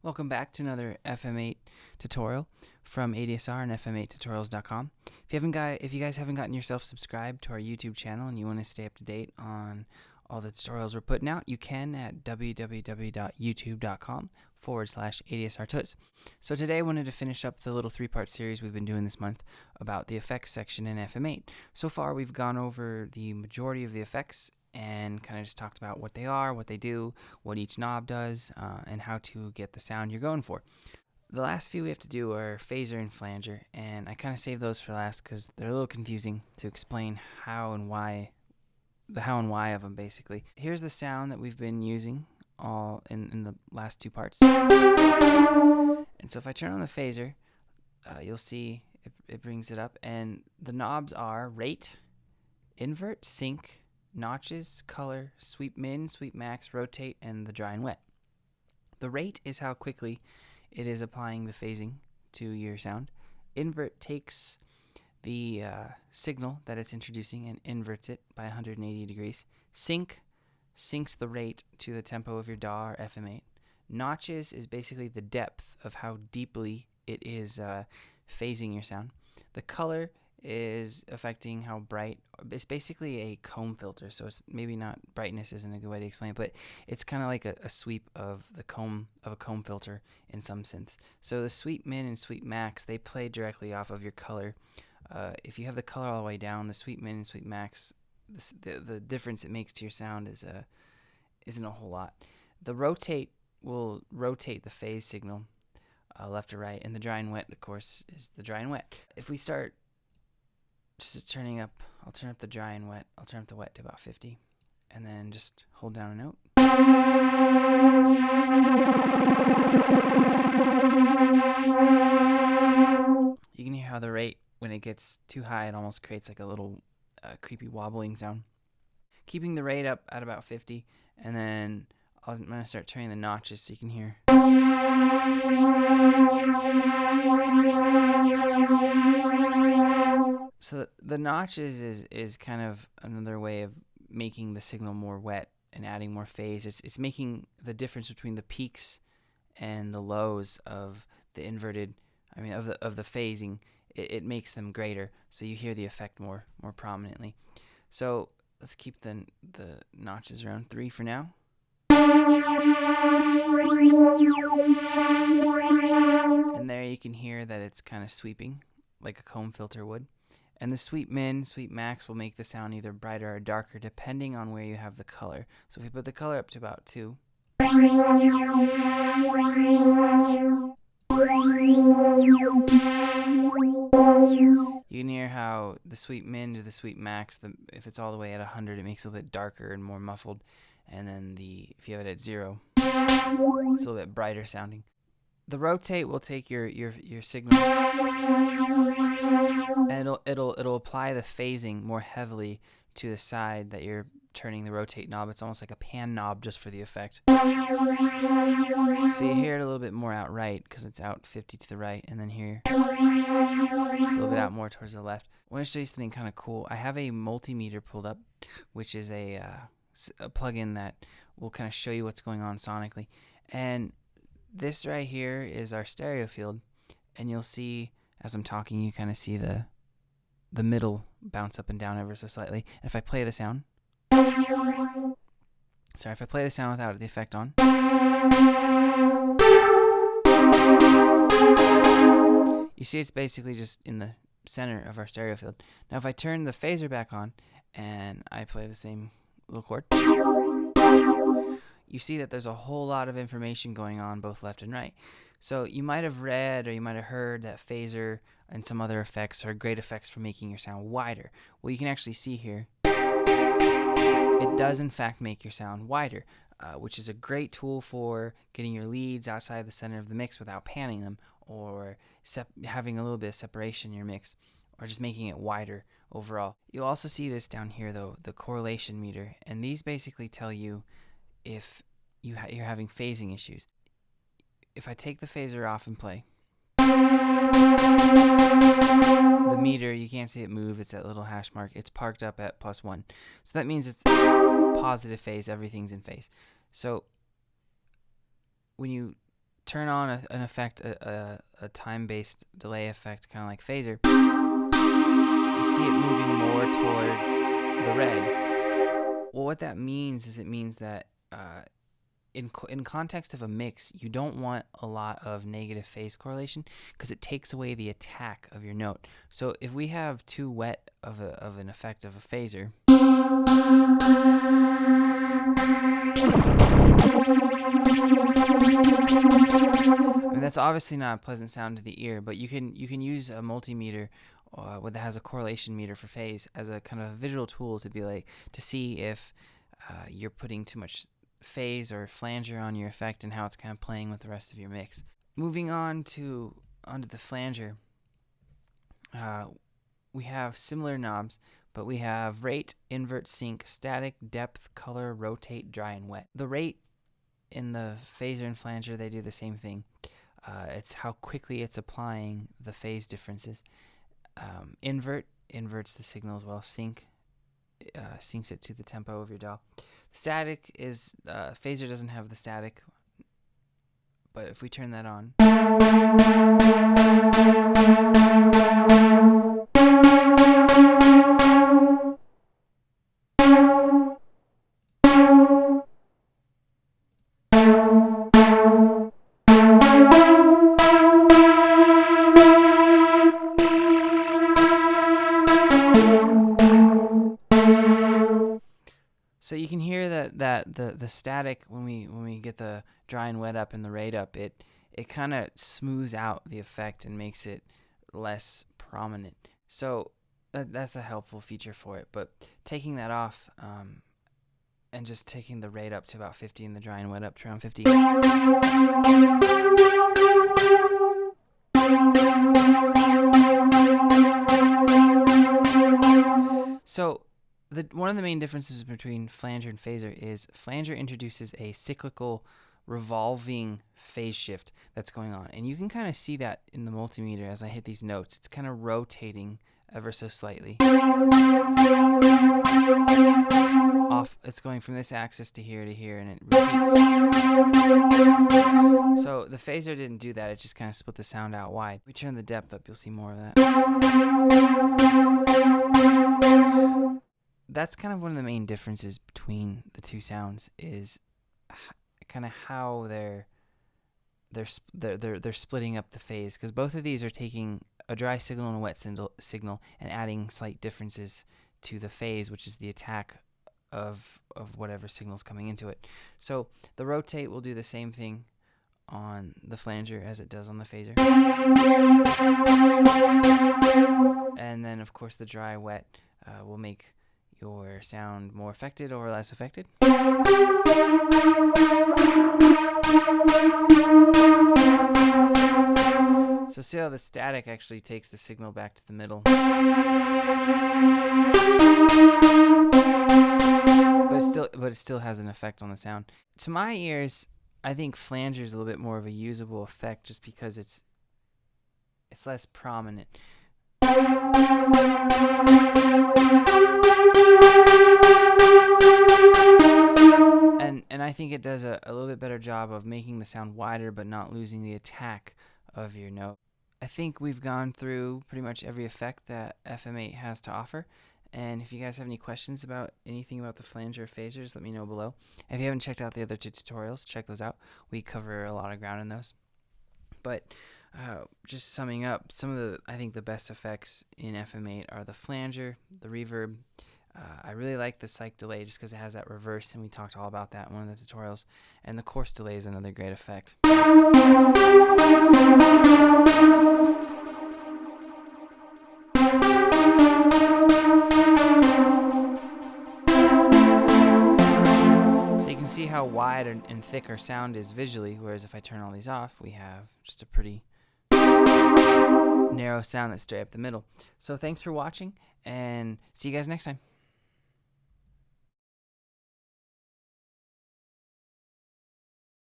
Welcome back to another FM8 tutorial from ADSR and FM8tutorials.com. If you guys haven't gotten yourself subscribed to our YouTube channel and you want to stay up to date on all the tutorials we're putting out, you can at www.youtube.com/ADSR. So today I wanted to finish up the little three-part series we've been doing this month about the effects section in FM8. So far we've gone over the majority of the effects and kind of just talked about what they are, what they do, what each knob does, and how to get the sound you're going for. The last few we have to do are phaser and flanger, and I kind of saved those for last because they're a little confusing to explain how and why of them basically. Here's the sound that we've been using all in the last two parts. And so if I turn on the phaser, you'll see it brings it up, and the knobs are rate, invert, sync, notches, color, sweep min, sweep max, rotate, and the dry and wet. The rate is how quickly it is applying the phasing to your sound. Invert takes the signal that it's introducing and inverts it by 180 degrees. Sync syncs the rate to the tempo of your DAW or FM8. Notches is basically the depth of how deeply it is phasing your sound. The color is affecting how bright. It's basically a comb filter, so it's maybe not, brightness isn't a good way to explain it, but it's kind of like a sweep of a comb filter in some synths. So the sweep min and sweep max, they play directly off of your color. If you have the color all the way down, the sweep min and sweep max, the difference it makes to your sound isn't a whole lot. The rotate will rotate the phase signal left to right, and the dry and wet, of course, is the dry and wet. If we start just turning up, I'll turn up the dry and wet. I'll turn up the wet to about 50, and then just hold down a note. You can hear how the rate, when it gets too high, it almost creates like a little creepy wobbling sound. Keeping the rate up at about 50, and then I'm going to start turning the notches so you can hear. So the notches is kind of another way of making the signal more wet and adding more phase. It's making the difference between the peaks and the lows of the inverted, of the phasing. It makes them greater, so you hear the effect more prominently. So let's keep the notches around 3 for now. And there you can hear that it's kind of sweeping like a comb filter would. And the sweep min, sweep max will make the sound either brighter or darker depending on where you have the color. So if we put the color up to about 2, you can hear how the sweep min to the sweep max, if it's all the way at 100, it makes it a little bit darker and more muffled. And then if you have it at 0, it's a little bit brighter sounding. The rotate will take your signal, and it'll apply the phasing more heavily to the side that you're turning the rotate knob. It's almost like a pan knob just for the effect. So you hear it a little bit more out right because it's out 50 to the right, and then here it's a little bit out more towards the left. I want to show you something kind of cool. I have a Multimeter pulled up, which is a plugin that will kind of show you what's going on sonically. And this right here is our stereo field, and you'll see as I'm talking, you kind of see the middle bounce up and down ever so slightly. And if I play the sound, if I play the sound without the effect on, you see it's basically just in the center of our stereo field. Now if I turn the phaser back on and I play the same little chord, you see that there's a whole lot of information going on both left and right. So you might have read or you might have heard that phaser and some other effects are great effects for making your sound wider. Well, you can actually see here, it does in fact make your sound wider, which is a great tool for getting your leads outside the center of the mix without panning them, or having a little bit of separation in your mix, or just making it wider overall. You'll also see this down here though, the correlation meter, and these basically tell you if you're having phasing issues. If I take the phaser off and play, the meter, you can't see it move. It's that little hash mark. It's parked up at +1. So that means it's positive phase. Everything's in phase. So when you turn on an effect, a time-based delay effect, kind of like phaser, you see it moving more towards the red. Well, what that means is it means that in context of a mix, you don't want a lot of negative phase correlation because it takes away the attack of your note. So if we have too wet of an effect of a phaser, I mean, that's obviously not a pleasant sound to the ear, but you can use a multimeter that has a correlation meter for phase as a kind of a visual tool to be like to see if you're putting too much phase or flanger on your effect and how it's kind of playing with the rest of your mix. Moving on onto the flanger, we have similar knobs, but we have rate, invert, sync, static, depth, color, rotate, dry, and wet. The rate in the phaser and flanger, they do the same thing. It's how quickly it's applying the phase differences. Invert inverts the signal as well. Sync syncs it to the tempo of your DAW. Static is phaser doesn't have the static, but if we turn that on, so you can hear that the static when we get the dry and wet up and the rate up, it kind of smooths out the effect and makes it less prominent. So that's a helpful feature for it. But taking that off and just taking the rate up to about 50 and the dry and wet up to around 50. So one of the main differences between flanger and phaser is flanger introduces a cyclical revolving phase shift that's going on. And you can kind of see that in the multimeter as I hit these notes. It's kind of rotating ever so slightly. It's going from this axis to here, and it repeats. So the phaser didn't do that. It just kind of split the sound out wide. If we turn the depth up, you'll see more of that. That's kind of one of the main differences between the two sounds is kind of how they're splitting up the phase, because both of these are taking a dry signal and a wet signal and adding slight differences to the phase, which is the attack of whatever signal's coming into it. So the rotate will do the same thing on the flanger as it does on the phaser. And then of course the dry wet will make your sound more affected or less affected. So see how the static actually takes the signal back to the middle. But it still has an effect on the sound. To my ears, I think flanger is a little bit more of a usable effect just because it's less prominent. And I think it does a little bit better job of making the sound wider but not losing the attack of your note. I think we've gone through pretty much every effect that FM8 has to offer. And if you guys have any questions about anything about the flanger or phasers, let me know below. If you haven't checked out the other two tutorials, check those out. We cover a lot of ground in those. But just summing up, I think the best effects in FM8 are the flanger, the reverb. I really like the psych delay just because it has that reverse, and we talked all about that in one of the tutorials. And the coarse delay is another great effect. So you can see how wide and thick our sound is visually, whereas if I turn all these off, we have just a pretty narrow sound that's straight up the middle. So thanks for watching, and see you guys next time.